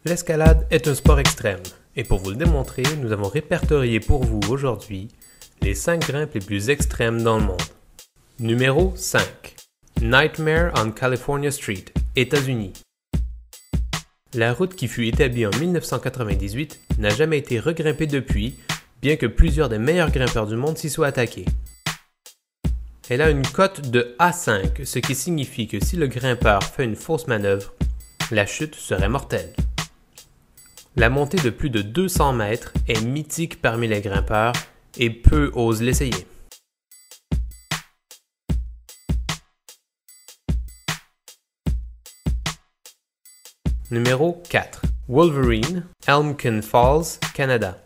L'escalade est un sport extrême, et pour vous le démontrer, nous avons répertorié pour vous aujourd'hui les 5 grimpes les plus extrêmes dans le monde. Numéro 5. Nightmare on California Street, États-Unis. La route qui fut établie en 1998 n'a jamais été regrimpée depuis, bien que plusieurs des meilleurs grimpeurs du monde s'y soient attaqués. Elle a une cote de A5, ce qui signifie que si le grimpeur fait une fausse manœuvre, la chute serait mortelle. La montée de plus de 200 mètres est mythique parmi les grimpeurs et peu osent l'essayer. Numéro 4. Wolverine, Elmkin Falls, Canada.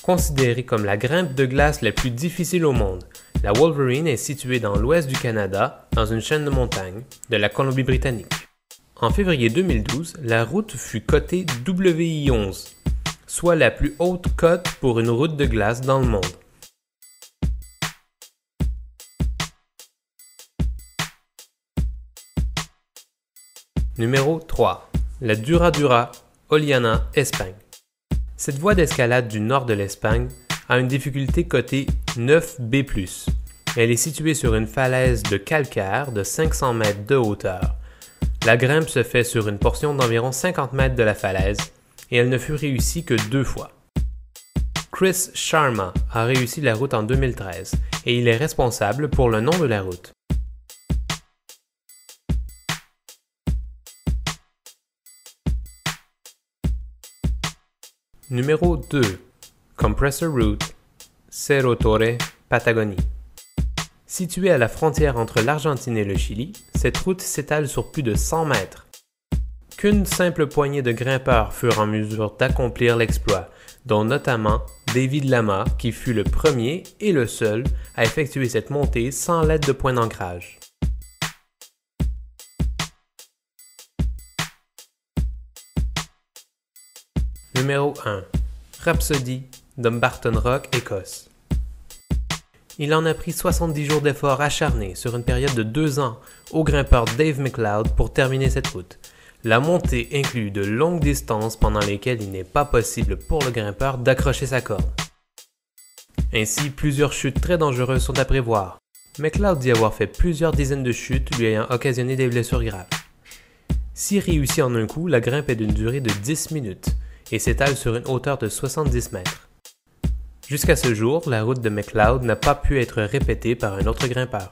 Considérée comme la grimpe de glace la plus difficile au monde, la Wolverine est située dans l'ouest du Canada, dans une chaîne de montagnes de la Colombie-Britannique. En février 2012, la route fut cotée WI11, soit la plus haute cote pour une route de glace dans le monde. Numéro 3. La Dura, Oliana, Espagne. Cette voie d'escalade du nord de l'Espagne a une difficulté cotée 9B+. Elle est située sur une falaise de calcaire de 500 mètres de hauteur. La grimpe se fait sur une portion d'environ 50 mètres de la falaise et elle ne fut réussie que 2 fois. Chris Sharma a réussi la route en 2013 et il est responsable pour le nom de la route. Numéro 2. Compressor Route, Cerro Torre, Patagonie. Située à la frontière entre l'Argentine et le Chili, cette route s'étale sur plus de 100 mètres. Qu'une simple poignée de grimpeurs furent en mesure d'accomplir l'exploit, dont notamment David Lama, qui fut le premier et le seul à effectuer cette montée sans l'aide de points d'ancrage. Numéro 1. Rhapsody, Dumbarton Rock, Écosse. Il en a pris 70 jours d'efforts acharnés sur une période de 2 ans au grimpeur Dave McLeod pour terminer cette route. La montée inclut de longues distances pendant lesquelles il n'est pas possible pour le grimpeur d'accrocher sa corde. Ainsi, plusieurs chutes très dangereuses sont à prévoir. McLeod dit avoir fait plusieurs dizaines de chutes lui ayant occasionné des blessures graves. Si réussie en un coup, la grimpe est d'une durée de 10 minutes et s'étale sur une hauteur de 70 mètres. Jusqu'à ce jour, la route de McLeod n'a pas pu être répétée par un autre grimpeur.